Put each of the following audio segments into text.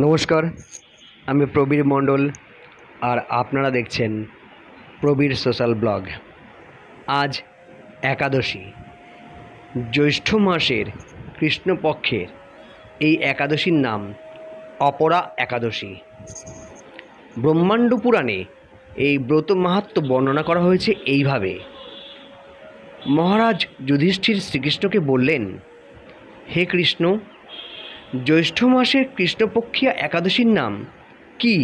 নমস্কার, আমি প্রবীর মণ্ডল আর আপনারা দেখছেন প্রবীর সোশ্যাল ব্লগ। আজ একাদশী, জ্যৈষ্ঠ মাসের কৃষ্ণপক্ষের এই একাদশীর নাম অপরা একাদশী। ব্রহ্মাণ্ড পুরাণে এই ব্রত মাহাত্ম্য বর্ণনা করা হয়েছে এইভাবে। মহারাজ যুধিষ্ঠির শ্রীকৃষ্ণকে বললেন, হে কৃষ্ণ, জ্যৈষ্ঠ মাসের কৃষ্ণপক্ষিয়া একাদশীর নাম কি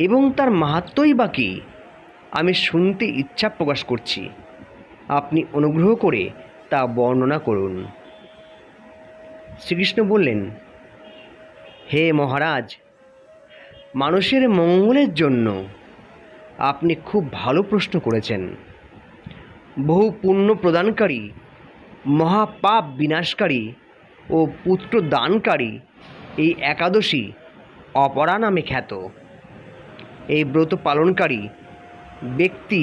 এবং তার মাহাত্ম্যই বা কী? আমি শুনতে ইচ্ছা প্রকাশ করছি, আপনি অনুগ্রহ করে তা বর্ণনা করুন। শ্রীকৃষ্ণ বললেন, হে মহারাজ, মানুষের মঙ্গলের জন্য আপনি খুব ভালো প্রশ্ন করেছেন। বহু পুণ্য প্রদানকারী, মহাপাপ বিনাশকারী ও পুত্র দানকারী এই একাদশী অপরা নামে খ্যাত। এই ব্রত পালনকারী ব্যক্তি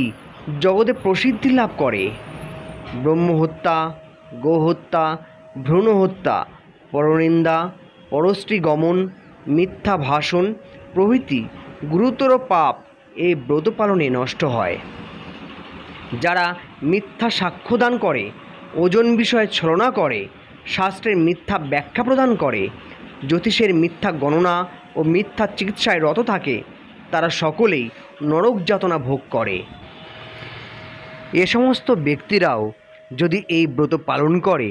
জগতে প্রসিদ্ধি লাভ করে। ব্রহ্মহত্যা, গোহত্যা, ভ্রূণহত্যা, পরনিন্দা, পরশ্রী গমন, মিথ্যা ভাষণ প্রভৃতি গুরুতর পাপ এই ব্রত পালনে নষ্ট হয়। যারা মিথ্যা সাক্ষ্য দান করে, ওজন বিষয়ে ছলনা করে, শাস্ত্রের মিথ্যা ব্যাখ্যা প্রদান করে, জ্যোতিষের মিথ্যা গণনা ও মিথ্যা চিকিৎসায় রত থাকে, তারা সকলেই নরক যাতনা ভোগ করে। এ সমস্ত ব্যক্তিরাও যদি এই ব্রত পালন করে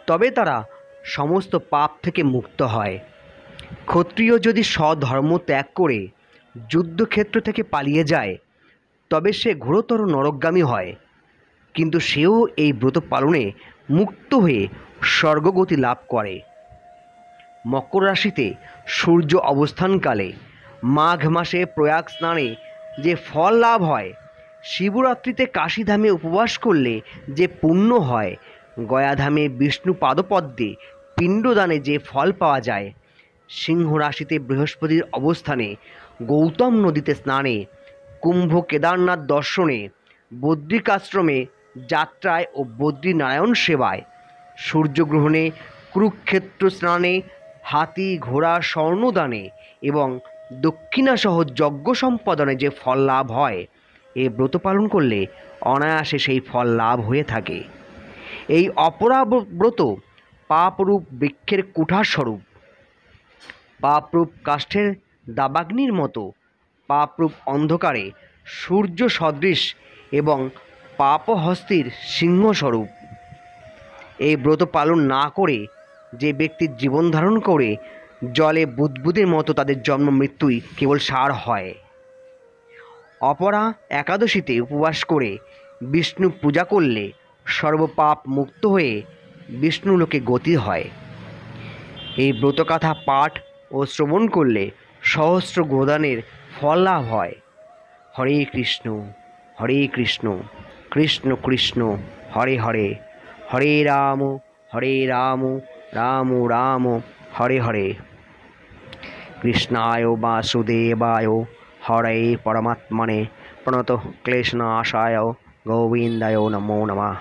তবে তারা সমস্ত পাপ থেকে মুক্ত হয়। ক্ষত্রিয় যদি স্বধর্ম ত্যাগ করে যুদ্ধক্ষেত্র থেকে পালিয়ে যায় তবে সে ঘোরতর নরকগামী হয়, কিন্তু সেও এই ব্রত পালনে মুক্ত হয়ে স্বর্গগতি লাভ করে। মকর রাশিতে সূর্য অবস্থানকালে মাঘ মাসে প্রয়াগ স্নানে যে ফল লাভ হয়, শিবরাত্রিতে কাশীধামে উপবাস করলে যে পুণ্য হয়, গয়াধামে বিষ্ণু পাদপদ্মে পিণ্ডদানে যে ফল পাওয়া যায়, সিংহ রাশিতে বৃহস্পতির অবস্থানে গৌতম নদীতে স্নানে, কুম্ভ কেদারনাথ দর্শনে, বদ্রিকাশ্রমে যাত্রায় ও বদ্রীনারায়ণ সেবায়, সূর্যগ্রহণে, কুরুক্ষেত্র স্নানে, হাতি ঘোড়া স্বর্ণদানে এবং দক্ষিণাসহ যজ্ঞ সম্পাদনে যে ফল লাভ হয়, এই ব্রত পালন করলে অনায়াসে সেই ফল লাভ হয়ে থাকে। এই অপরা ব্রত পাপরূপ বৃক্ষের কুঠার স্বরূপ, পাপরূপ কাষ্ঠের দাবাগ্নির মতো, পাপরূপ অন্ধকারে সূর্য সদৃশ এবং পাপহস্তির সিংহস্বরূপ। এই ব্রত পালন না করে যে ব্যক্তি জীবন ধারণ করে জলে বুদবুদের মতো, তাদের জন্ম মৃত্যুই কেবল সার হয়। অপরা একাদশীতে উপবাস করে বিষ্ণু পূজা করলে সর্বপাপ মুক্ত হয়ে বিষ্ণুলোকে গতি হয়। এই ব্রতকথা পাঠ ও শ্রবণ করলে সহস্র গোদানের ফল লাভ হয়। হরে কৃষ্ণ, কৃষ্ণ কৃষ্ণ হরে হরে, হরে রাম, রাম রাম হরে হরে। কৃষ্ণায় বাসুদেবায় হরে পরমাত্মনে প্রণত ক্লেশনাশায় গোবিন্দায় নমো নমঃ।